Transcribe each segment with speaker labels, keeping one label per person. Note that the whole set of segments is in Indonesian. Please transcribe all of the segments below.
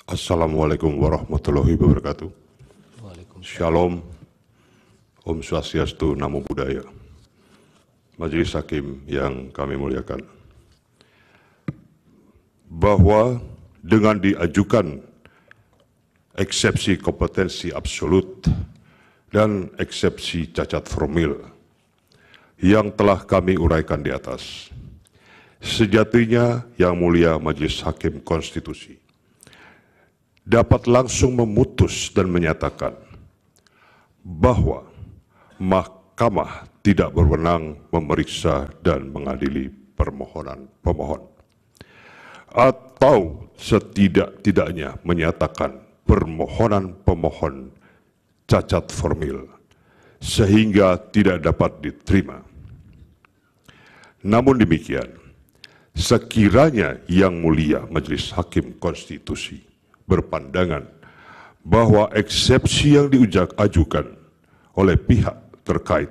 Speaker 1: Assalamualaikum warahmatullahi wabarakatuh.
Speaker 2: Waalaikumsalam.
Speaker 1: Shalom, Om Swastiastu, Namo Buddhaya. Majelis Hakim yang kami muliakan, bahwa dengan diajukan eksepsi kompetensi absolut dan eksepsi cacat formil yang telah kami uraikan di atas, sejatinya Yang Mulia Majelis Hakim Konstitusi dapat langsung memutus dan menyatakan bahwa Mahkamah tidak berwenang memeriksa dan mengadili permohonan pemohon, atau setidak-tidaknya menyatakan permohonan pemohon cacat formil sehingga tidak dapat diterima. Namun demikian, sekiranya Yang Mulia Majelis Hakim Konstitusi berpandangan bahwa eksepsi yang diajukan oleh pihak terkait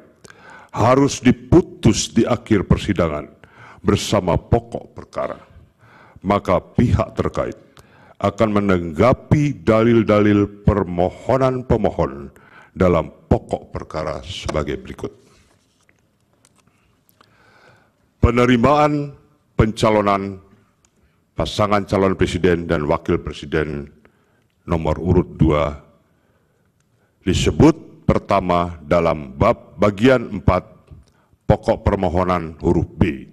Speaker 1: harus diputus di akhir persidangan bersama pokok perkara, maka pihak terkait akan menanggapi dalil-dalil permohonan pemohon dalam pokok perkara sebagai berikut. Penerimaan pencalonan pasangan calon presiden dan wakil presiden nomor urut 2 disebut pertama dalam bab bagian 4 pokok permohonan huruf B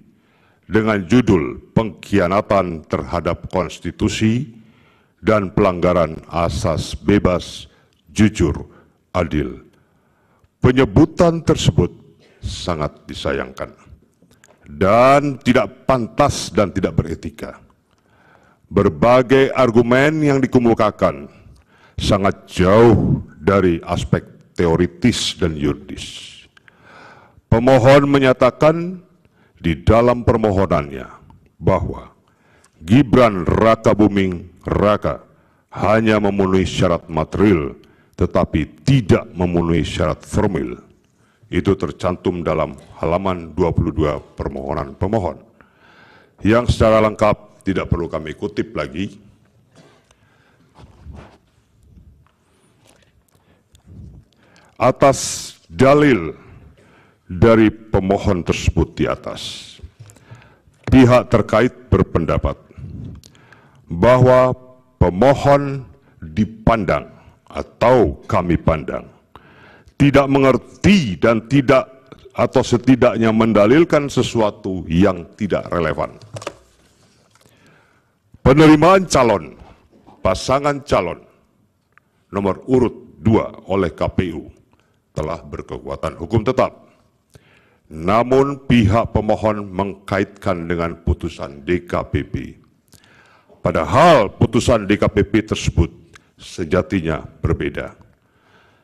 Speaker 1: dengan judul pengkhianatan terhadap konstitusi dan pelanggaran asas bebas, jujur, adil. Penyebutan tersebut sangat disayangkan dan tidak pantas dan tidak beretika. Berbagai argumen yang dikemukakan sangat jauh dari aspek teoritis dan yuridis. Pemohon menyatakan di dalam permohonannya bahwa Gibran Rakabuming Raka hanya memenuhi syarat material tetapi tidak memenuhi syarat formil. Itu tercantum dalam halaman 22 permohonan pemohon, yang secara lengkap tidak perlu kami kutip lagi. Atas dalil dari pemohon tersebut di atas, pihak terkait berpendapat bahwa pemohon dipandang atau kami pandang tidak mengerti dan tidak atau setidaknya mendalilkan sesuatu yang tidak relevan. Penerimaan calon, pasangan calon nomor urut 2 oleh KPU telah berkekuatan hukum tetap. Namun pihak pemohon mengkaitkan dengan putusan DKPP. Padahal putusan DKPP tersebut sejatinya berbeda.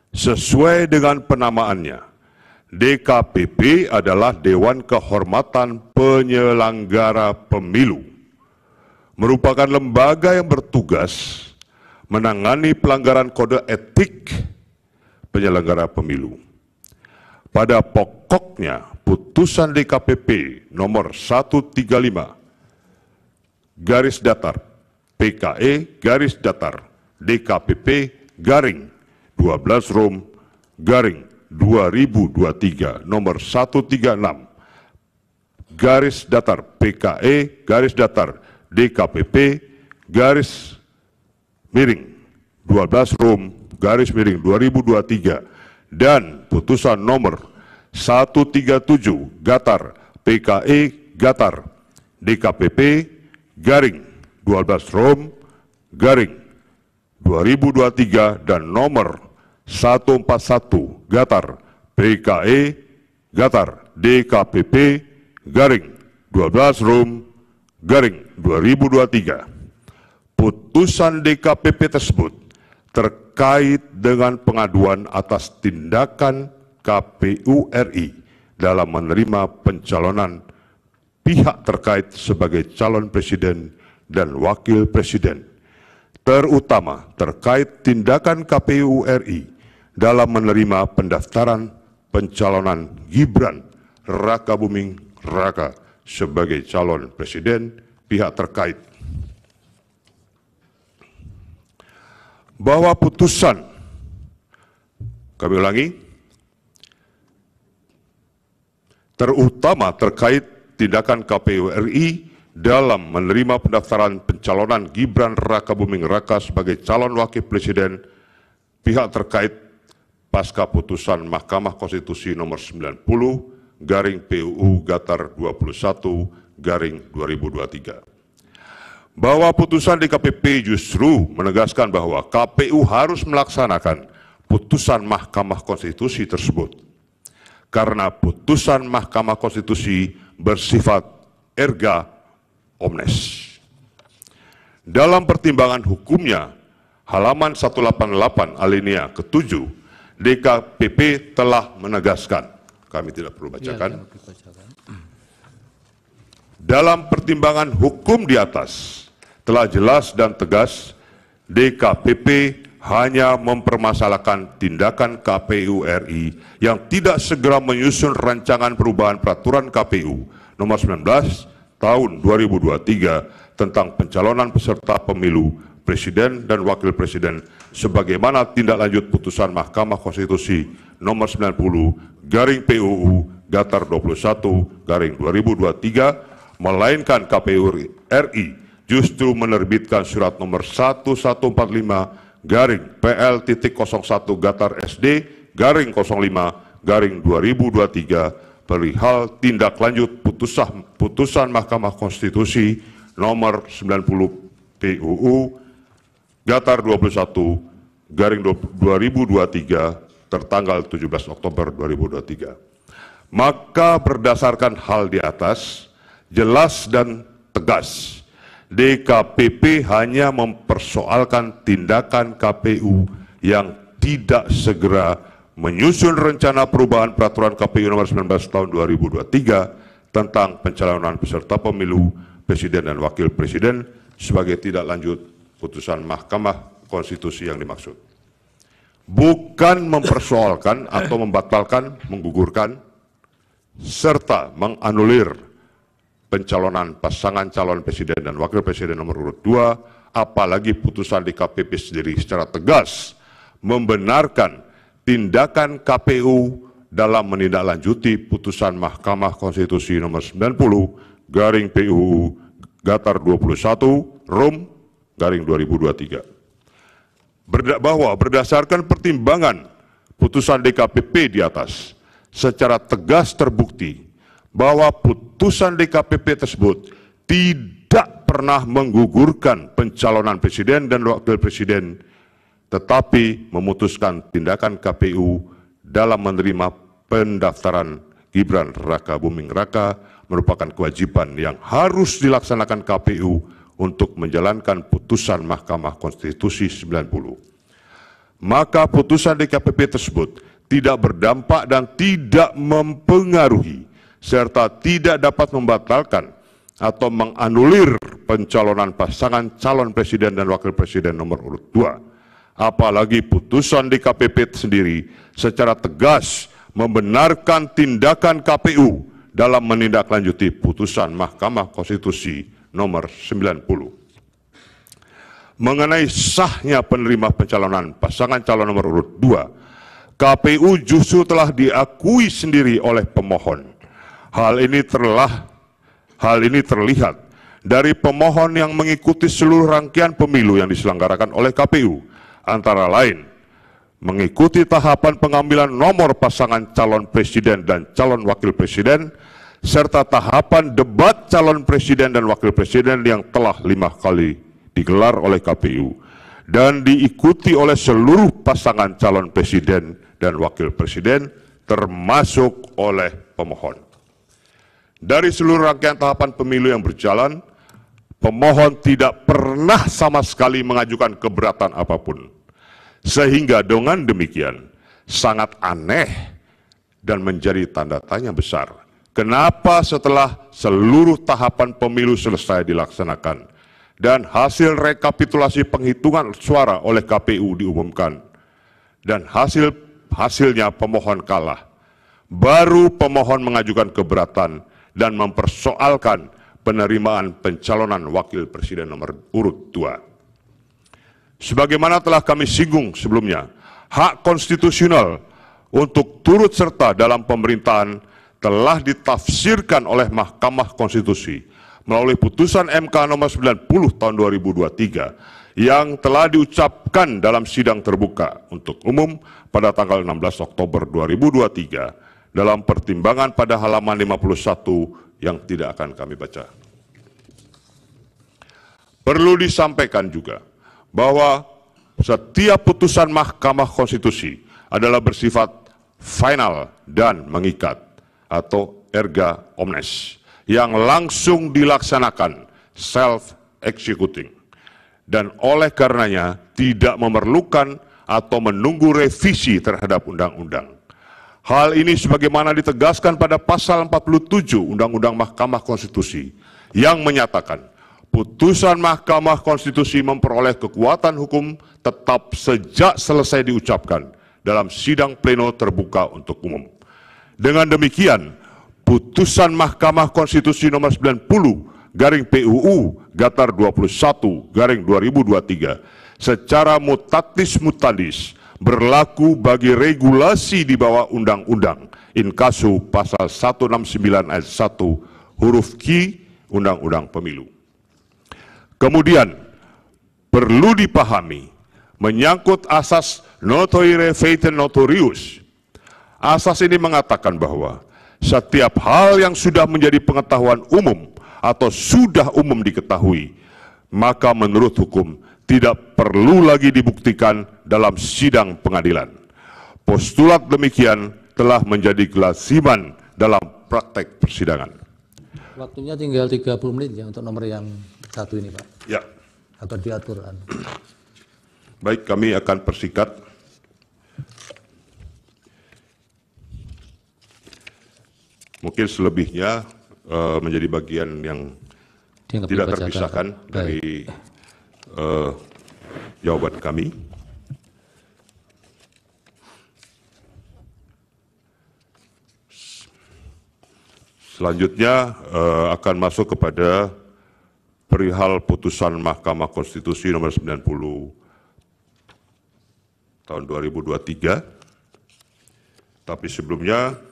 Speaker 1: Sesuai dengan penamaannya, DKPP adalah Dewan Kehormatan Penyelenggara Pemilu, merupakan lembaga yang bertugas menangani pelanggaran kode etik penyelenggara pemilu. Pada pokoknya, putusan DKPP nomor 135 garis datar PKE garis datar DKPP garing 12 Rom garing 2023 nomor 136 garis datar PKE garis datar DKPP garis miring 12 Rom garis miring 2023 dan putusan nomor 137 gatar PKE gatar DKPP garing 12 Rom garing 2023 dan nomor 141 gatar PKE gatar DKPP garing 12 Rom garing 2023. Putusan DKPP tersebut terkait dengan pengaduan atas tindakan KPU RI dalam menerima pencalonan pihak terkait sebagai calon presiden dan wakil presiden, terutama terkait tindakan KPU RI dalam menerima pendaftaran pencalonan Gibran Rakabuming Raka sebagai calon presiden pihak terkait. bahwa putusan, kami ulangi, terutama terkait tindakan KPU RI dalam menerima pendaftaran pencalonan Gibran Rakabuming Raka sebagai calon wakil presiden pihak terkait pasca putusan Mahkamah Konstitusi nomor 90 garing PUU Gatar 21 garing 2023. Bahwa putusan DKPP justru menegaskan bahwa KPU harus melaksanakan putusan Mahkamah Konstitusi tersebut, karena putusan Mahkamah Konstitusi bersifat erga omnes. Dalam pertimbangan hukumnya, halaman 188 alinea ke-7, DKPP telah menegaskan, kami tidak perlu bacakan, dalam pertimbangan hukum di atas telah jelas dan tegas DKPP hanya mempermasalahkan tindakan KPU RI yang tidak segera menyusun rancangan perubahan peraturan KPU nomor 19 tahun 2023 tentang pencalonan peserta pemilu presiden dan wakil presiden sebagaimana tindak lanjut putusan Mahkamah Konstitusi nomor 90 garing PUU Gatar 21 garing 2023, melainkan KPU RI justru menerbitkan surat nomor 1145 garing PL.01 Gatar SD garing 05 garing 2023 perihal tindak lanjut putusan Mahkamah Konstitusi nomor 90 PUU Gatar 21 garing 2023 tertanggal 17 Oktober 2023. Maka berdasarkan hal di atas, jelas dan tegas DKPP hanya mempersoalkan tindakan KPU yang tidak segera menyusun rencana perubahan peraturan KPU nomor 19 tahun 2023 tentang pencalonan peserta pemilu presiden dan wakil presiden sebagai tindak lanjut putusan Mahkamah Konstitusi yang dimaksud. Bukan mempersoalkan atau membatalkan, menggugurkan, serta menganulir pencalonan pasangan calon presiden dan wakil presiden nomor urut 2, apalagi putusan DKPP sendiri secara tegas membenarkan tindakan KPU dalam menindaklanjuti putusan Mahkamah Konstitusi nomor 90 garing PUU Gatar 21 Rom garing 2023. Bahwa berdasarkan pertimbangan putusan DKPP di atas, secara tegas terbukti bahwa putusan DKPP tersebut tidak pernah menggugurkan pencalonan presiden dan wakil presiden, tetapi memutuskan tindakan KPU dalam menerima pendaftaran Gibran Rakabuming Raka merupakan kewajiban yang harus dilaksanakan KPU untuk menjalankan putusan Mahkamah Konstitusi 90. Maka putusan DKPP tersebut tidak berdampak dan tidak mempengaruhi serta tidak dapat membatalkan atau menganulir pencalonan pasangan calon presiden dan wakil presiden nomor urut 2. Apalagi putusan DKPP sendiri secara tegas membenarkan tindakan KPU dalam menindaklanjuti putusan Mahkamah Konstitusi nomor 90. Mengenai sahnya penerima pencalonan pasangan calon nomor urut 2, KPU justru telah diakui sendiri oleh pemohon. Hal ini terlihat dari pemohon yang mengikuti seluruh rangkaian pemilu yang diselenggarakan oleh KPU, antara lain mengikuti tahapan pengambilan nomor pasangan calon presiden dan calon wakil presiden, serta tahapan debat calon presiden dan wakil presiden yang telah 5 kali digelar oleh KPU dan diikuti oleh seluruh pasangan calon presiden dan wakil presiden termasuk oleh pemohon. Dari seluruh rangkaian tahapan pemilu yang berjalan, pemohon tidak pernah sama sekali mengajukan keberatan apapun. Sehingga dengan demikian sangat aneh dan menjadi tanda tanya besar. Kenapa setelah seluruh tahapan pemilu selesai dilaksanakan dan hasil rekapitulasi penghitungan suara oleh KPU diumumkan dan hasilnya pemohon kalah, baru pemohon mengajukan keberatan dan mempersoalkan penerimaan pencalonan wakil presiden nomor urut 2. Sebagaimana telah kami singgung sebelumnya, hak konstitusional untuk turut serta dalam pemerintahan telah ditafsirkan oleh Mahkamah Konstitusi melalui putusan MK nomor 90 tahun 2023 yang telah diucapkan dalam sidang terbuka untuk umum pada tanggal 16 Oktober 2023 dalam pertimbangan pada halaman 51 yang tidak akan kami baca. Perlu disampaikan juga bahwa setiap putusan Mahkamah Konstitusi adalah bersifat final dan mengikat atau erga omnes yang langsung dilaksanakan self-executing dan oleh karenanya tidak memerlukan atau menunggu revisi terhadap undang-undang. Hal ini sebagaimana ditegaskan pada pasal 47 Undang-Undang Mahkamah Konstitusi yang menyatakan putusan Mahkamah Konstitusi memperoleh kekuatan hukum tetap sejak selesai diucapkan dalam sidang pleno terbuka untuk umum. Dengan demikian, putusan Mahkamah Konstitusi nomor 90/PUU Gatar 21/2023 secara mutatis mutandis berlaku bagi regulasi di bawah undang-undang inkasu pasal 169 ayat 1 huruf Q Undang-Undang Pemilu. Kemudian perlu dipahami menyangkut asas notoire feiten notorius. Asas ini mengatakan bahwa setiap hal yang sudah menjadi pengetahuan umum atau sudah umum diketahui, maka menurut hukum tidak perlu lagi dibuktikan dalam sidang pengadilan. Postulat demikian telah menjadi kelaziman dalam praktek persidangan.
Speaker 2: Waktunya tinggal 30 menit ya untuk nomor yang satu ini, Pak.
Speaker 1: Ya.
Speaker 2: Atau diatur.
Speaker 1: Baik, kami akan persingkat. Mungkin selebihnya menjadi bagian yang tidak terpisahkan dari jawaban kami. Selanjutnya akan masuk kepada perihal putusan Mahkamah Konstitusi nomor 90 tahun 2023. Tapi sebelumnya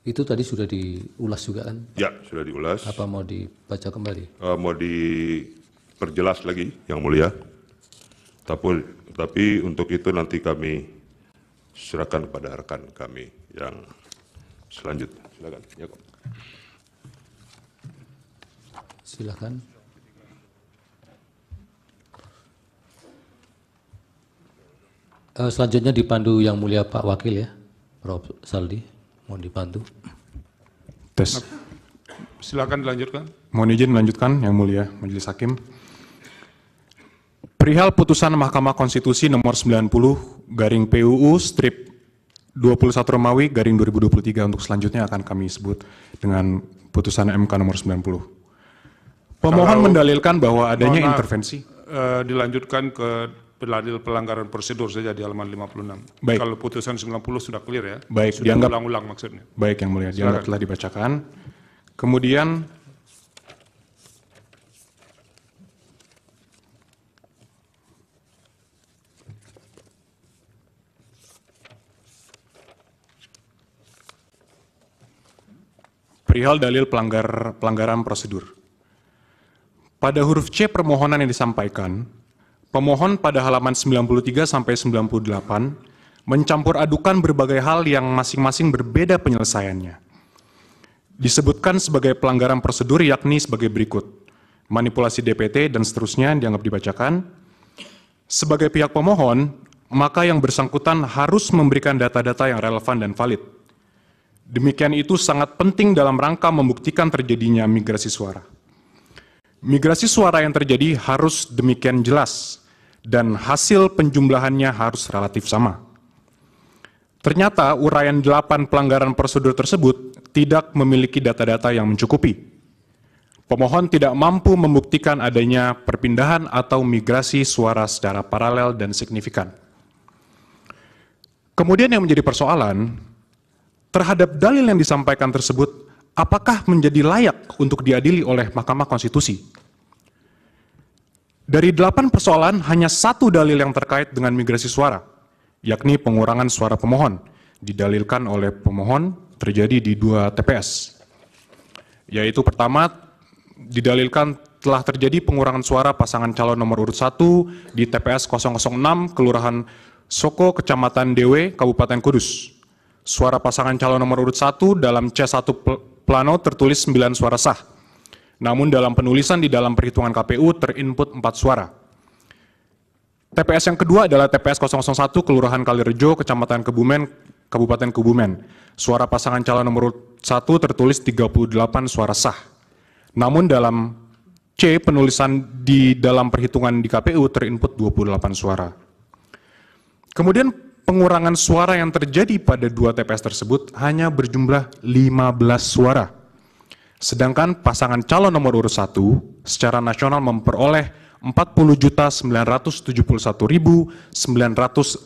Speaker 2: itu tadi sudah diulas juga kan?
Speaker 1: Ya, sudah diulas.
Speaker 2: Apa mau dibaca kembali?
Speaker 1: Mau diperjelas lagi, Yang Mulia. Tapi untuk itu nanti kami serahkan kepada rekan kami yang selanjutnya. Silakan. Ya, Kok.
Speaker 2: Silakan. Selanjutnya dipandu Yang Mulia Pak Wakil ya, Prof. Saldi. Mohon dibantu.
Speaker 3: Tes.
Speaker 4: Silakan dilanjutkan.
Speaker 3: Mohon izin melanjutkan Yang Mulia Majelis Hakim. Perihal putusan Mahkamah Konstitusi nomor 90/PUU strip 21 Romawi garing 2023 untuk selanjutnya akan kami sebut dengan putusan MK nomor 90. Pemohon mendalilkan bahwa adanya intervensi.
Speaker 4: Dilanjutkan ke dalil pelanggaran prosedur saja di halaman 56.
Speaker 3: Baik.
Speaker 4: Kalau putusan 90 sudah clear ya.
Speaker 3: Baik,
Speaker 4: sudah
Speaker 3: dianggap
Speaker 4: ulang-ulang maksudnya.
Speaker 3: Baik Yang Mulia, dianggap telah dibacakan. Kemudian perihal dalil pelanggaran prosedur. Pada huruf C permohonan yang disampaikan, pemohon pada halaman 93 sampai 98 mencampur adukan berbagai hal yang masing-masing berbeda penyelesaiannya. Disebutkan sebagai pelanggaran prosedur yakni sebagai berikut: manipulasi DPT dan seterusnya dianggap dibacakan. Sebagai pihak pemohon, maka yang bersangkutan harus memberikan data-data yang relevan dan valid. Demikian itu sangat penting dalam rangka membuktikan terjadinya migrasi suara. Migrasi suara yang terjadi harus demikian jelas dan hasil penjumlahannya harus relatif sama. Ternyata uraian 8 pelanggaran prosedur tersebut tidak memiliki data-data yang mencukupi. Pemohon tidak mampu membuktikan adanya perpindahan atau migrasi suara secara paralel dan signifikan. Kemudian yang menjadi persoalan, terhadap dalil yang disampaikan tersebut, apakah menjadi layak untuk diadili oleh Mahkamah Konstitusi? Dari 8 persoalan, hanya 1 dalil yang terkait dengan migrasi suara, yakni pengurangan suara pemohon, didalilkan oleh pemohon terjadi di 2 TPS. Yaitu pertama, didalilkan telah terjadi pengurangan suara pasangan calon nomor urut 1 di TPS 006, Kelurahan Soko, Kecamatan Dewe, Kabupaten Kudus. Suara pasangan calon nomor urut 1 dalam C1 plano tertulis 9 suara sah. Namun dalam penulisan di dalam perhitungan KPU terinput 4 suara. TPS yang kedua adalah TPS 001 Kelurahan Kalirejo, Kecamatan Kebumen, Kabupaten Kebumen. Suara pasangan calon nomor urut 1 tertulis 38 suara sah. Namun dalam C penulisan di dalam perhitungan di KPU terinput 28 suara. Kemudian pengurangan suara yang terjadi pada 2 TPS tersebut hanya berjumlah 15 suara. Sedangkan pasangan calon nomor urut 1 secara nasional memperoleh 40.971.906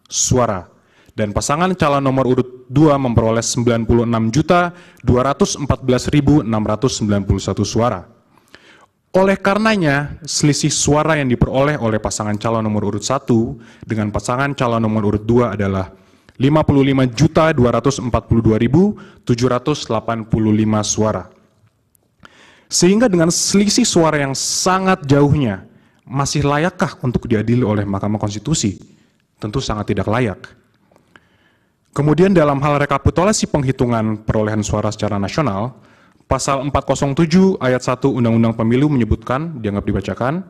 Speaker 3: suara. Dan pasangan calon nomor urut 2 memperoleh 96.214.691 suara. Oleh karenanya, selisih suara yang diperoleh oleh pasangan calon nomor urut 1 dengan pasangan calon nomor urut 2 adalah 55.242.785 suara. Sehingga dengan selisih suara yang sangat jauhnya, masih layakkah untuk diadili oleh Mahkamah Konstitusi? Tentu sangat tidak layak. Kemudian dalam hal rekapitulasi penghitungan perolehan suara secara nasional, Pasal 407 ayat 1 Undang-Undang Pemilu menyebutkan, dianggap dibacakan,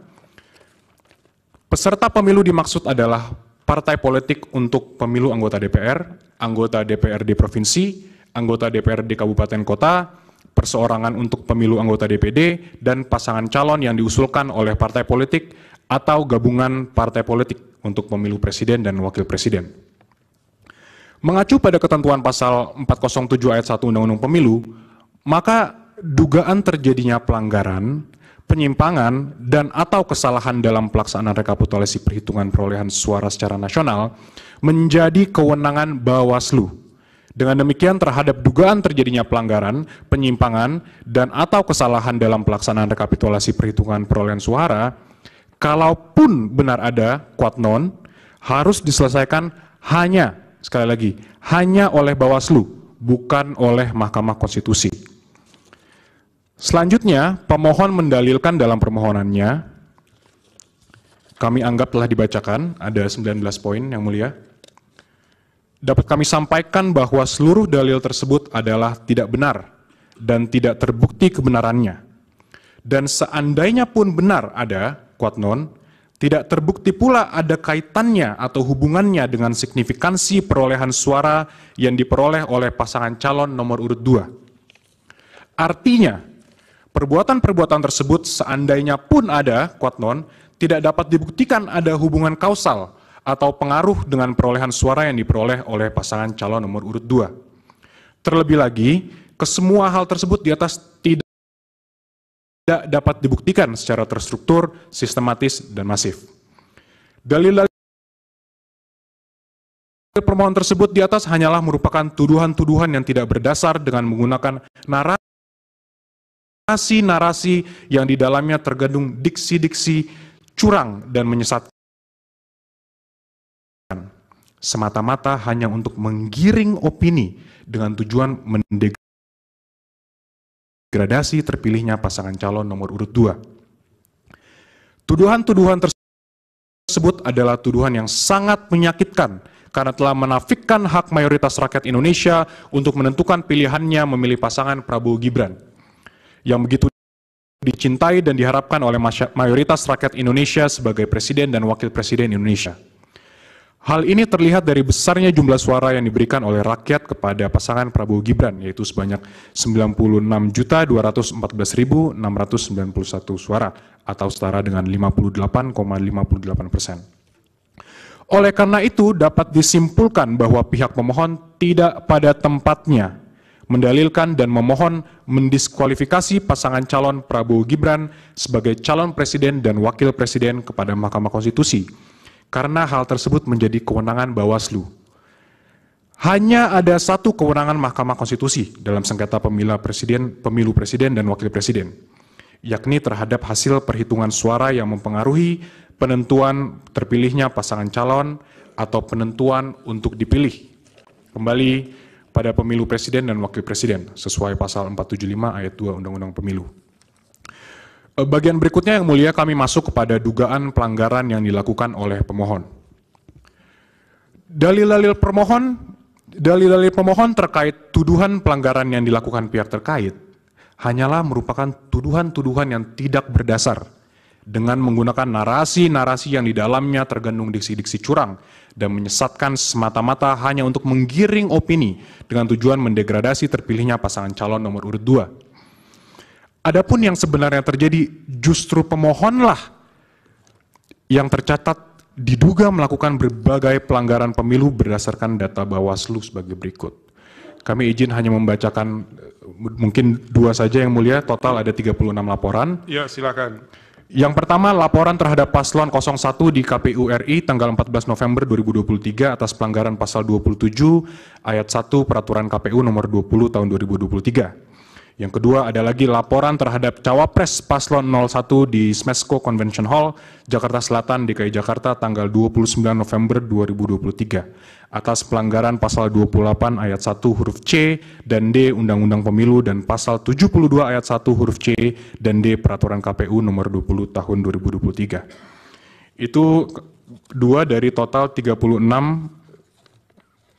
Speaker 3: peserta pemilu dimaksud adalah partai politik untuk pemilu anggota DPR, anggota DPRD Provinsi, anggota DPRD Kabupaten Kota, perseorangan untuk pemilu anggota DPD, dan pasangan calon yang diusulkan oleh partai politik atau gabungan partai politik untuk pemilu presiden dan wakil presiden. Mengacu pada ketentuan pasal 407 ayat 1 Undang-Undang Pemilu, maka dugaan terjadinya pelanggaran, penyimpangan, dan atau kesalahan dalam pelaksanaan rekapitulasi perhitungan perolehan suara secara nasional menjadi kewenangan Bawaslu. Dengan demikian terhadap dugaan terjadinya pelanggaran, penyimpangan, dan atau kesalahan dalam pelaksanaan rekapitulasi perhitungan perolehan suara, kalaupun benar ada kuat non, harus diselesaikan hanya, sekali lagi, hanya oleh Bawaslu, bukan oleh Mahkamah Konstitusi. Selanjutnya, pemohon mendalilkan dalam permohonannya, kami anggap telah dibacakan, ada 19 poin yang mulia. Dapat kami sampaikan bahwa seluruh dalil tersebut adalah tidak benar dan tidak terbukti kebenarannya. Dan seandainya pun benar ada, kuat non, tidak terbukti pula ada kaitannya atau hubungannya dengan signifikansi perolehan suara yang diperoleh oleh pasangan calon nomor urut 2. Artinya, perbuatan-perbuatan tersebut seandainya pun ada, kuat non, tidak dapat dibuktikan ada hubungan kausal atau pengaruh dengan perolehan suara yang diperoleh oleh pasangan calon nomor urut 2. Terlebih lagi, kesemua hal tersebut di atas tidak dapat dibuktikan secara terstruktur, sistematis, dan masif. Dalil-dalil permohonan tersebut di atas hanyalah merupakan tuduhan-tuduhan yang tidak berdasar dengan menggunakan narasi-narasi yang di dalamnya terkandung diksi-diksi curang dan menyesatkan, semata-mata hanya untuk menggiring opini dengan tujuan mendegradasi terpilihnya pasangan calon nomor urut 2. Tuduhan-tuduhan tersebut adalah tuduhan yang sangat menyakitkan karena telah menafikan hak mayoritas rakyat Indonesia untuk menentukan pilihannya memilih pasangan Prabowo Gibran yang begitu dicintai dan diharapkan oleh mayoritas rakyat Indonesia sebagai presiden dan wakil presiden Indonesia. Hal ini terlihat dari besarnya jumlah suara yang diberikan oleh rakyat kepada pasangan Prabowo Gibran, yaitu sebanyak 96.214.691 suara, atau setara dengan 58,58%. Oleh karena itu, dapat disimpulkan bahwa pihak pemohon tidak pada tempatnya mendalilkan dan memohon mendiskualifikasi pasangan calon Prabowo Gibran sebagai calon presiden dan wakil presiden kepada Mahkamah Konstitusi, karena hal tersebut menjadi kewenangan Bawaslu. Hanya ada satu kewenangan Mahkamah Konstitusi dalam sengketa pemilu presiden dan wakil presiden, yakni terhadap hasil perhitungan suara yang mempengaruhi penentuan terpilihnya pasangan calon atau penentuan untuk dipilih kembali pada pemilu presiden dan wakil presiden sesuai pasal 475 ayat 2 Undang-Undang Pemilu. Bagian berikutnya yang mulia kami masuk kepada dugaan pelanggaran yang dilakukan oleh pemohon. Dalil-dalil pemohon terkait tuduhan pelanggaran yang dilakukan pihak terkait hanyalah merupakan tuduhan-tuduhan yang tidak berdasar dengan menggunakan narasi-narasi yang di dalamnya tergandung diksi-diksi curang dan menyesatkan semata-mata hanya untuk menggiring opini dengan tujuan mendegradasi terpilihnya pasangan calon nomor urut 2. Adapun yang sebenarnya terjadi justru pemohonlah yang tercatat diduga melakukan berbagai pelanggaran pemilu berdasarkan data Bawaslu sebagai berikut. Kami izin hanya membacakan mungkin 2 saja yang mulia, total ada 36 laporan.
Speaker 4: Ya, silakan.
Speaker 3: Yang pertama, laporan terhadap paslon 01 di KPU RI tanggal 14 November 2023 atas pelanggaran pasal 27 ayat 1 Peraturan KPU nomor 20 tahun 2023. Yang kedua ada lagi laporan terhadap cawapres paslon 01 di Smesco Convention Hall, Jakarta Selatan, DKI Jakarta tanggal 29 November 2023 atas pelanggaran pasal 28 ayat 1 huruf C dan D Undang-Undang Pemilu dan pasal 72 ayat 1 huruf C dan D Peraturan KPU nomor 20 tahun 2023. Itu 2 dari total 36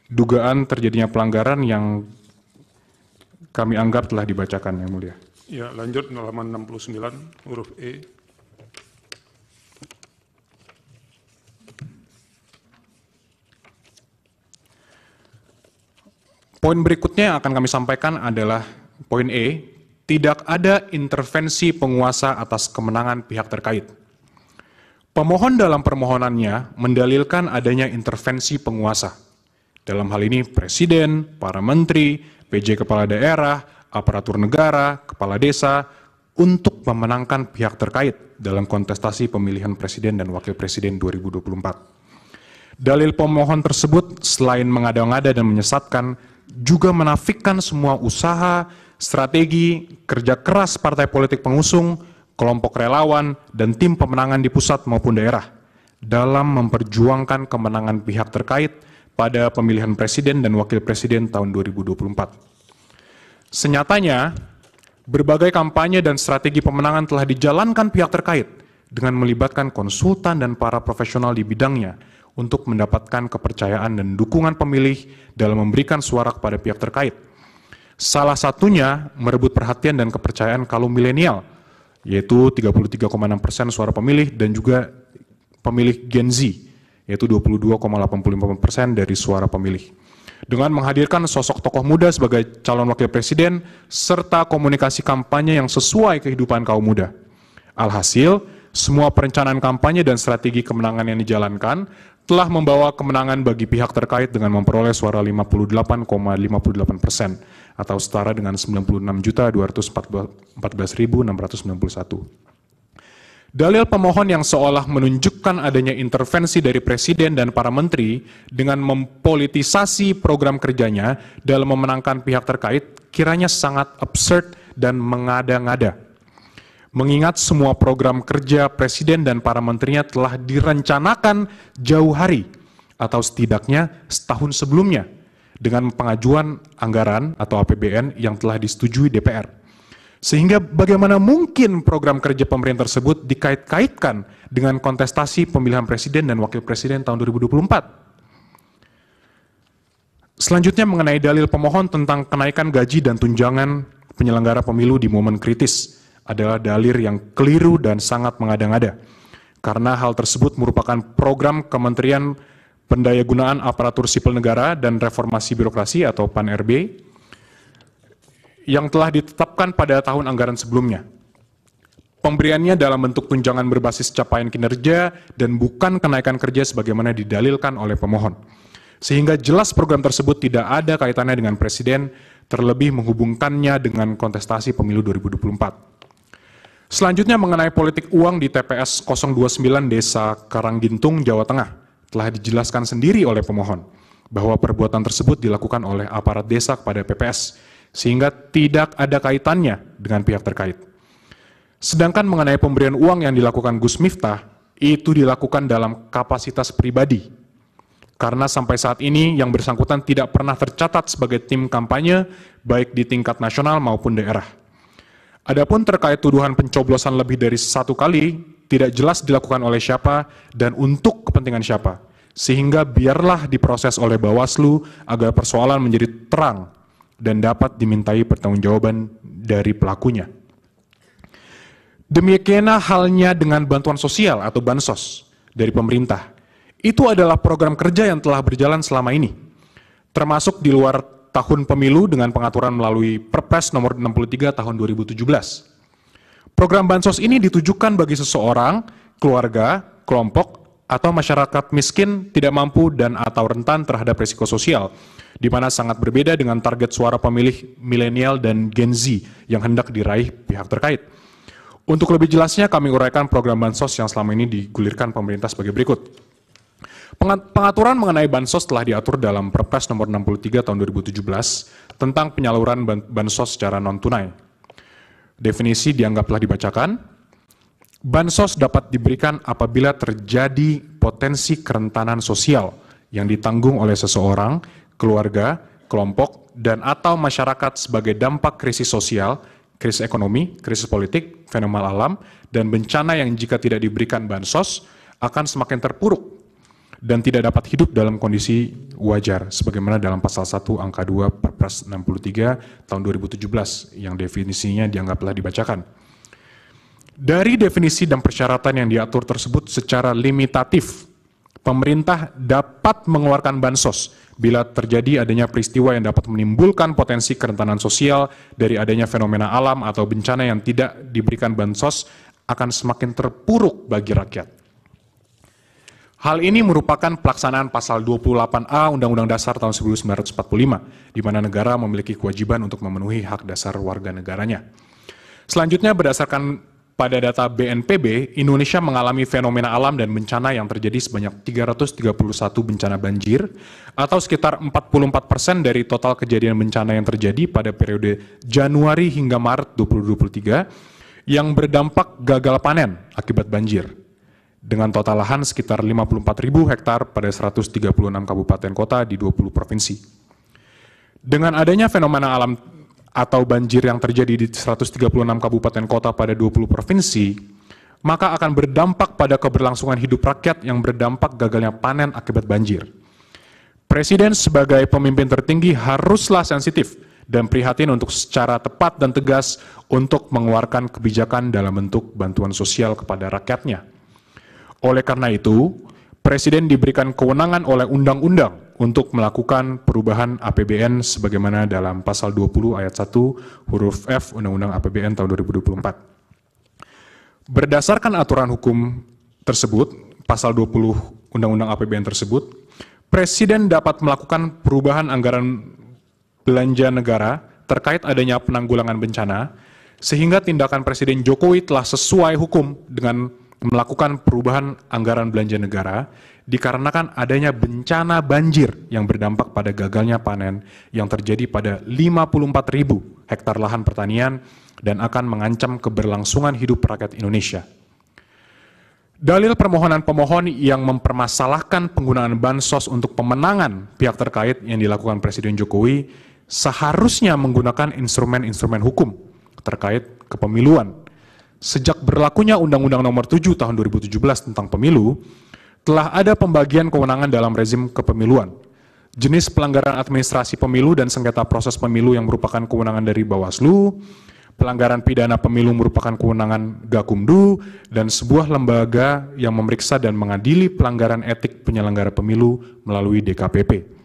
Speaker 3: dugaan terjadinya pelanggaran yang kami anggap telah dibacakan, yang mulia.
Speaker 4: Ya, lanjut halaman 69 huruf E.
Speaker 3: Poin berikutnya yang akan kami sampaikan adalah poin E, tidak ada intervensi penguasa atas kemenangan pihak terkait. Pemohon dalam permohonannya mendalilkan adanya intervensi penguasa. Dalam hal ini presiden, para menteri, PJ kepala daerah, aparatur negara, kepala desa, untuk memenangkan pihak terkait dalam kontestasi pemilihan presiden dan wakil presiden 2024. Dalil pemohon tersebut selain mengada-ngada dan menyesatkan, juga menafikan semua usaha, strategi, kerja keras partai politik pengusung, kelompok relawan, dan tim pemenangan di pusat maupun daerah dalam memperjuangkan kemenangan pihak terkait pada pemilihan presiden dan wakil presiden tahun 2024. Senyatanya, berbagai kampanye dan strategi pemenangan telah dijalankan pihak terkait dengan melibatkan konsultan dan para profesional di bidangnya untuk mendapatkan kepercayaan dan dukungan pemilih dalam memberikan suara kepada pihak terkait. Salah satunya merebut perhatian dan kepercayaan kaum milenial, yaitu 33,6% suara pemilih, dan juga pemilih Gen Z, yaitu 22,85% dari suara pemilih. Dengan menghadirkan sosok tokoh muda sebagai calon wakil presiden, serta komunikasi kampanye yang sesuai kehidupan kaum muda. Alhasil, semua perencanaan kampanye dan strategi kemenangan yang dijalankan telah membawa kemenangan bagi pihak terkait dengan memperoleh suara 58,58% atau setara dengan 96.214.691. Dalil pemohon yang seolah menunjukkan adanya intervensi dari presiden dan para menteri dengan mempolitisasi program kerjanya dalam memenangkan pihak terkait kiranya sangat absurd dan mengada-ngada. Mengingat semua program kerja presiden dan para menterinya telah direncanakan jauh hari atau setidaknya setahun sebelumnya dengan pengajuan anggaran atau APBN yang telah disetujui DPR. Sehingga bagaimana mungkin program kerja pemerintah tersebut dikait-kaitkan dengan kontestasi pemilihan presiden dan wakil presiden tahun 2024. Selanjutnya mengenai dalil pemohon tentang kenaikan gaji dan tunjangan penyelenggara pemilu di momen kritis adalah dalil yang keliru dan sangat mengada-ngada. Karena hal tersebut merupakan program Kementerian Pendayagunaan Aparatur Sipil Negara dan Reformasi Birokrasi atau PAN-RB yang telah ditetapkan pada tahun anggaran sebelumnya. Pemberiannya dalam bentuk tunjangan berbasis capaian kinerja dan bukan kenaikan kerja sebagaimana didalilkan oleh pemohon. Sehingga jelas program tersebut tidak ada kaitannya dengan presiden, terlebih menghubungkannya dengan kontestasi pemilu 2024. Selanjutnya mengenai politik uang di TPS 029 Desa Karanggintung, Jawa Tengah, telah dijelaskan sendiri oleh pemohon bahwa perbuatan tersebut dilakukan oleh aparat desa kepada PPS, sehingga tidak ada kaitannya dengan pihak terkait. Sedangkan mengenai pemberian uang yang dilakukan Gus Miftah, itu dilakukan dalam kapasitas pribadi. Karena sampai saat ini yang bersangkutan tidak pernah tercatat sebagai tim kampanye, baik di tingkat nasional maupun daerah. Adapun terkait tuduhan pencoblosan lebih dari 1 kali, tidak jelas dilakukan oleh siapa dan untuk kepentingan siapa. Sehingga biarlah diproses oleh Bawaslu agar persoalan menjadi terang dan dapat dimintai pertanggungjawaban dari pelakunya. Demikian halnya dengan bantuan sosial atau bansos dari pemerintah. Itu adalah program kerja yang telah berjalan selama ini, termasuk di luar tahun pemilu dengan pengaturan melalui Perpres nomor 63 tahun 2017. Program bansos ini ditujukan bagi seseorang, keluarga, kelompok, atau masyarakat miskin, tidak mampu dan atau rentan terhadap risiko sosial, di mana sangat berbeda dengan target suara pemilih milenial dan Gen Z yang hendak diraih pihak terkait. Untuk lebih jelasnya, kami uraikan program bansos yang selama ini digulirkan pemerintah sebagai berikut. Pengaturan mengenai bansos telah diatur dalam Perpres nomor 63 tahun 2017 tentang penyaluran bansos secara non-tunai. Definisi dianggap telah dibacakan. Bansos dapat diberikan apabila terjadi potensi kerentanan sosial yang ditanggung oleh seseorang, keluarga, kelompok, dan atau masyarakat sebagai dampak krisis sosial, krisis ekonomi, krisis politik, fenomena alam, dan bencana yang jika tidak diberikan bansos akan semakin terpuruk dan tidak dapat hidup dalam kondisi wajar, sebagaimana dalam pasal 1 angka 2 Perpres 63 tahun 2017 yang definisinya dianggap telah dibacakan. Dari definisi dan persyaratan yang diatur tersebut secara limitatif, pemerintah dapat mengeluarkan bansos bila terjadi adanya peristiwa yang dapat menimbulkan potensi kerentanan sosial dari adanya fenomena alam atau bencana yang tidak diberikan bansos akan semakin terpuruk bagi rakyat. Hal ini merupakan pelaksanaan pasal 28A Undang-Undang Dasar tahun 1945, di mana negara memiliki kewajiban untuk memenuhi hak dasar warga negaranya. Selanjutnya, berdasarkan pada data BNPB, Indonesia mengalami fenomena alam dan bencana yang terjadi sebanyak 331 bencana banjir, atau sekitar 44% dari total kejadian bencana yang terjadi pada periode Januari hingga Maret 2023, yang berdampak gagal panen akibat banjir, dengan total lahan sekitar 54.000 hektar pada 136 kabupaten kota di 20 provinsi. Dengan adanya fenomena alam atau banjir yang terjadi di 136 kabupaten kota pada 20 provinsi, maka akan berdampak pada keberlangsungan hidup rakyat yang berdampak gagalnya panen akibat banjir. Presiden sebagai pemimpin tertinggi haruslah sensitif dan prihatin untuk secara tepat dan tegas untuk mengeluarkan kebijakan dalam bentuk bantuan sosial kepada rakyatnya. Oleh karena itu, Presiden diberikan kewenangan oleh undang-undang untuk melakukan perubahan APBN sebagaimana dalam pasal 20 ayat 1 huruf F Undang-Undang APBN tahun 2024. Berdasarkan aturan hukum tersebut, pasal 20 Undang-Undang APBN tersebut, Presiden dapat melakukan perubahan anggaran belanja negara terkait adanya penanggulangan bencana, sehingga tindakan Presiden Jokowi telah sesuai hukum dengan melakukan perubahan anggaran belanja negara dikarenakan adanya bencana banjir yang berdampak pada gagalnya panen yang terjadi pada 54.000 hektar lahan pertanian dan akan mengancam keberlangsungan hidup rakyat Indonesia. Dalil permohonan pemohon yang mempermasalahkan penggunaan bansos untuk pemenangan pihak terkait yang dilakukan Presiden Jokowi seharusnya menggunakan instrumen-instrumen hukum terkait kepemiluan. Sejak berlakunya Undang-Undang Nomor 7 Tahun 2017 tentang Pemilu, telah ada pembagian kewenangan dalam rezim kepemiluan. Jenis pelanggaran administrasi pemilu dan sengketa proses pemilu yang merupakan kewenangan dari Bawaslu, pelanggaran pidana pemilu merupakan kewenangan Gakumdu, dan sebuah lembaga yang memeriksa dan mengadili pelanggaran etik penyelenggara pemilu melalui DKPP.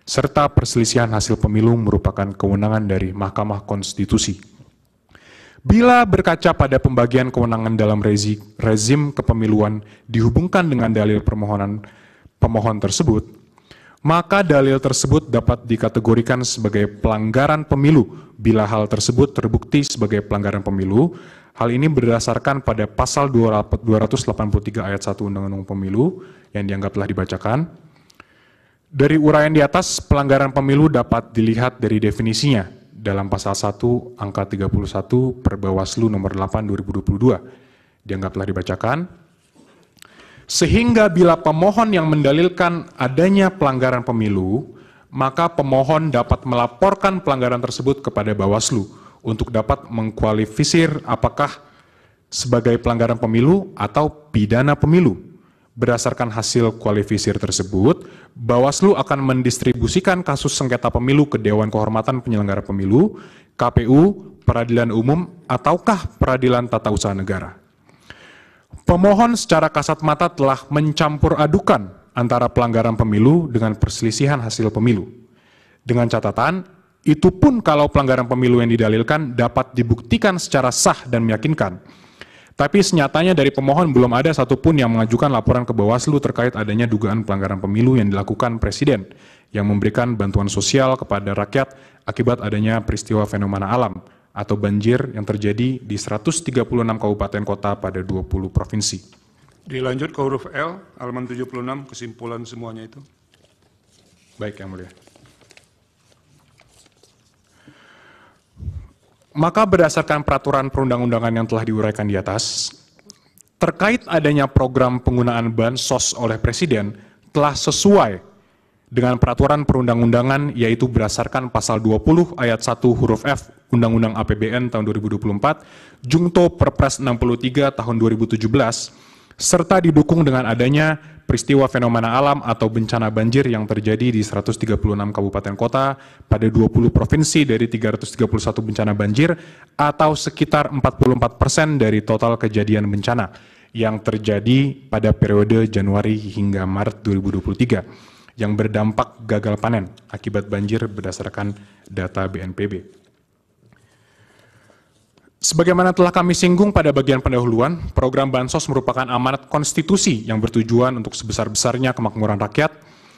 Speaker 3: Serta perselisihan hasil pemilu merupakan kewenangan dari Mahkamah Konstitusi. Bila berkaca pada pembagian kewenangan dalam rezim kepemiluan dihubungkan dengan dalil permohonan pemohon tersebut, maka dalil tersebut dapat dikategorikan sebagai pelanggaran pemilu bila hal tersebut terbukti sebagai pelanggaran pemilu. Hal ini berdasarkan pada pasal 283 ayat 1 Undang-Undang Pemilu yang dianggap telah dibacakan. Dari uraian di atas, pelanggaran pemilu dapat dilihat dari definisinya dalam pasal 1 angka 31 Perbawaslu nomor 8 2022. Dianggap telah dibacakan. Sehingga bila pemohon yang mendalilkan adanya pelanggaran pemilu, maka pemohon dapat melaporkan pelanggaran tersebut kepada Bawaslu untuk dapat mengkualifisir apakah sebagai pelanggaran pemilu atau pidana pemilu. Berdasarkan hasil kualifisir tersebut, Bawaslu akan mendistribusikan kasus sengketa pemilu ke Dewan Kehormatan Penyelenggara Pemilu, KPU, Peradilan Umum, ataukah Peradilan Tata Usaha Negara. Pemohon secara kasat mata telah mencampur adukan antara pelanggaran pemilu dengan perselisihan hasil pemilu. Dengan catatan, itu pun kalau pelanggaran pemilu yang didalilkan dapat dibuktikan secara sah dan meyakinkan. Tapi senyatanya dari pemohon belum ada satupun yang mengajukan laporan ke Bawaslu terkait adanya dugaan pelanggaran pemilu yang dilakukan Presiden yang memberikan bantuan sosial kepada rakyat akibat adanya peristiwa fenomena alam atau banjir yang terjadi di 136 kabupaten kota pada 20 provinsi.
Speaker 4: Dilanjut ke huruf L, halaman 76, kesimpulan semuanya itu.
Speaker 3: Baik, Yang Mulia. Maka berdasarkan peraturan perundang-undangan yang telah diuraikan di atas, terkait adanya program penggunaan bansos oleh Presiden telah sesuai dengan peraturan perundang-undangan, yaitu berdasarkan pasal 20 ayat 1 huruf F Undang-Undang APBN tahun 2024, Jungto Perpres 63 tahun 2017, serta didukung dengan adanya peristiwa fenomena alam atau bencana banjir yang terjadi di 136 kabupaten kota pada 20 provinsi dari 331 bencana banjir atau sekitar 44% dari total kejadian bencana yang terjadi pada periode Januari hingga Maret 2023 yang berdampak gagal panen akibat banjir berdasarkan data BNPB. Sebagaimana telah kami singgung pada bagian pendahuluan, program Bansos merupakan amanat konstitusi yang bertujuan untuk sebesar-besarnya kemakmuran rakyat,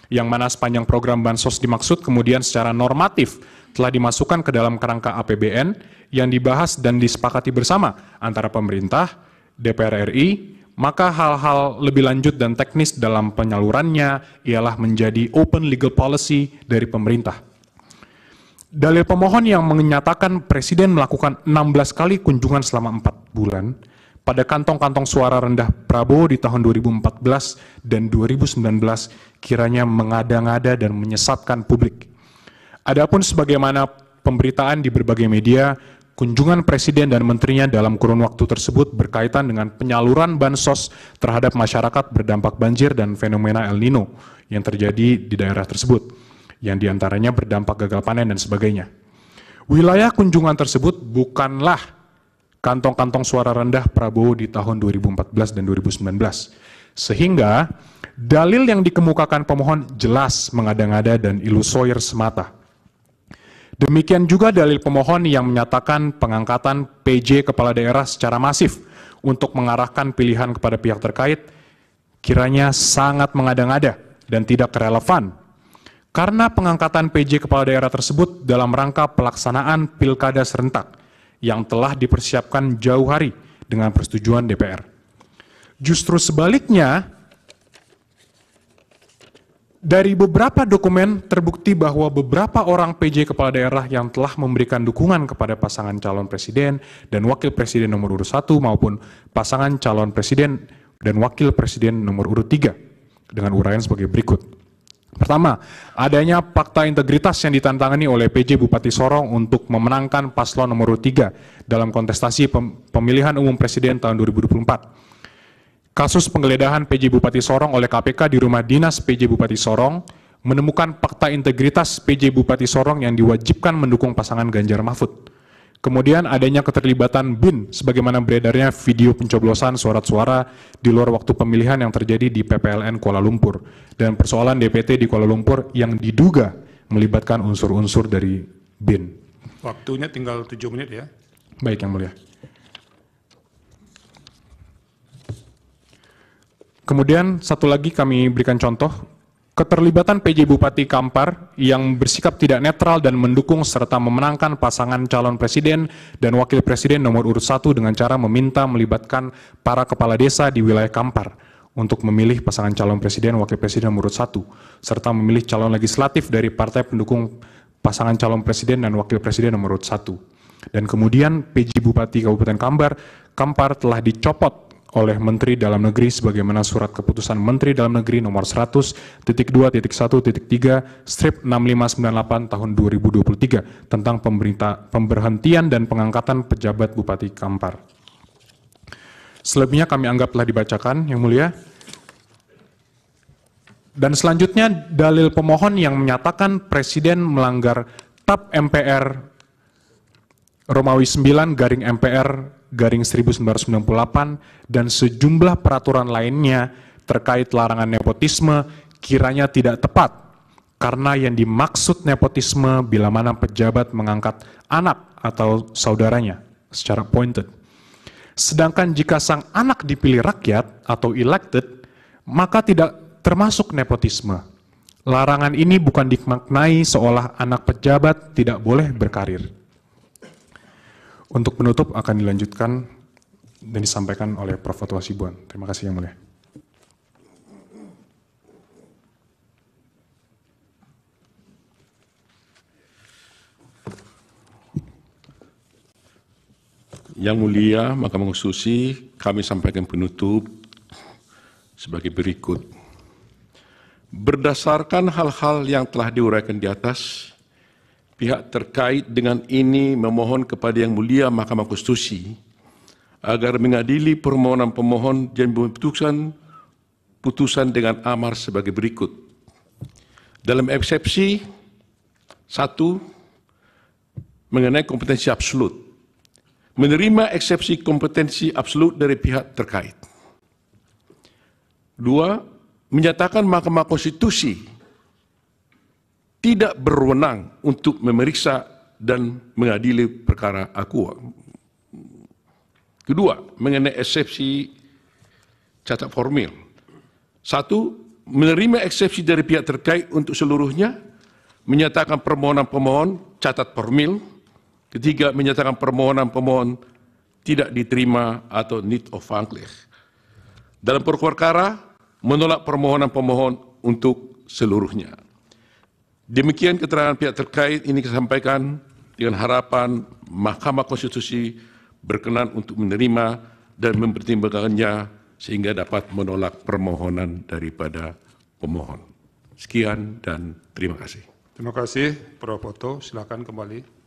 Speaker 3: yang mana sepanjang program Bansos dimaksud kemudian secara normatif telah dimasukkan ke dalam kerangka APBN yang dibahas dan disepakati bersama antara pemerintah, DPR RI, maka hal-hal lebih lanjut dan teknis dalam penyalurannya ialah menjadi open legal policy dari pemerintah. Dalil pemohon yang menyatakan Presiden melakukan 16 kali kunjungan selama 4 bulan pada kantong-kantong suara rendah Prabowo di tahun 2014 dan 2019 kiranya mengada-ngada dan menyesatkan publik. Adapun sebagaimana pemberitaan di berbagai media, kunjungan Presiden dan menterinya dalam kurun waktu tersebut berkaitan dengan penyaluran bansos terhadap masyarakat berdampak banjir dan fenomena El Nino yang terjadi di daerah tersebut, yang diantaranya berdampak gagal panen dan sebagainya. Wilayah kunjungan tersebut bukanlah kantong-kantong suara rendah Prabowo di tahun 2014 dan 2019. Sehingga dalil yang dikemukakan pemohon jelas mengada-ngada dan ilusoir semata. Demikian juga dalil pemohon yang menyatakan pengangkatan PJ Kepala Daerah secara masif untuk mengarahkan pilihan kepada pihak terkait kiranya sangat mengada-ngada dan tidak relevan. Karena pengangkatan PJ Kepala Daerah tersebut dalam rangka pelaksanaan pilkada serentak yang telah dipersiapkan jauh hari dengan persetujuan DPR. Justru sebaliknya, dari beberapa dokumen terbukti bahwa beberapa orang PJ Kepala Daerah yang telah memberikan dukungan kepada pasangan calon presiden dan wakil presiden nomor urut 1 maupun pasangan calon presiden dan wakil presiden nomor urut 3 dengan uraian sebagai berikut. Pertama, adanya fakta integritas yang ditantangani oleh PJ Bupati Sorong untuk memenangkan paslon nomor urut 3 dalam kontestasi pemilihan umum presiden tahun 2024. Kasus penggeledahan PJ Bupati Sorong oleh KPK di rumah dinas PJ Bupati Sorong menemukan fakta integritas PJ Bupati Sorong yang diwajibkan mendukung pasangan Ganjar Mahfud. Kemudian adanya keterlibatan BIN sebagaimana beredarnya video pencoblosan surat-suara di luar waktu pemilihan yang terjadi di PPLN Kuala Lumpur dan persoalan DPT di Kuala Lumpur yang diduga melibatkan unsur-unsur dari BIN.
Speaker 4: Waktunya tinggal 7 menit ya.
Speaker 3: Baik, Yang Mulia. Kemudian satu lagi kami berikan contoh. Keterlibatan PJ Bupati Kampar yang bersikap tidak netral dan mendukung serta memenangkan pasangan calon presiden dan wakil presiden nomor urut 1 dengan cara meminta melibatkan para kepala desa di wilayah Kampar untuk memilih pasangan calon presiden wakil presiden nomor urut 1 serta memilih calon legislatif dari partai pendukung pasangan calon presiden dan wakil presiden nomor urut 1. Dan kemudian PJ Bupati Kabupaten Kampar telah dicopot oleh Menteri Dalam Negeri sebagaimana surat keputusan Menteri Dalam Negeri nomor 100.2.1.3/6598 tahun 2023 tentang pemberhentian dan pengangkatan pejabat Bupati Kampar. Selebihnya kami anggap telah dibacakan, Yang Mulia. Dan selanjutnya dalil pemohon yang menyatakan Presiden melanggar TAP MPR Romawi 9/MPR/1998 dan sejumlah peraturan lainnya terkait larangan nepotisme kiranya tidak tepat, karena yang dimaksud nepotisme bila mana pejabat mengangkat anak atau saudaranya secara appointed. Sedangkan jika sang anak dipilih rakyat atau elected, maka tidak termasuk nepotisme. Larangan ini bukan dimaknai seolah anak pejabat tidak boleh berkarir. Untuk penutup akan dilanjutkan dan disampaikan oleh Prof. Fatwa Hasibuan. Terima kasih Yang Mulia.
Speaker 5: Yang Mulia, Mahkamah Konstitusi, kami sampaikan penutup sebagai berikut. Berdasarkan hal-hal yang telah diuraikan di atas, pihak terkait dengan ini memohon kepada Yang Mulia Mahkamah Konstitusi agar mengadili permohonan pemohon dan putusan dengan amar sebagai berikut. Dalam eksepsi 1 mengenai kompetensi absolut, menerima eksepsi kompetensi absolut dari pihak terkait. 2, menyatakan Mahkamah Konstitusi tidak berwenang untuk memeriksa dan mengadili perkara akuo. Kedua, mengenai eksepsi cacat formil. 1, menerima eksepsi dari pihak terkait untuk seluruhnya, menyatakan permohonan pemohon cacat formil. Ketiga, menyatakan permohonan pemohon tidak diterima atau need of vanquilage. Dalam perkara menolak permohonan pemohon untuk seluruhnya. Demikian keterangan pihak terkait ini disampaikan dengan harapan Mahkamah Konstitusi berkenan untuk menerima dan mempertimbangkannya sehingga dapat menolak permohonan daripada pemohon. Sekian dan terima kasih.
Speaker 4: Terima kasih, Prof. Foto. Silakan kembali.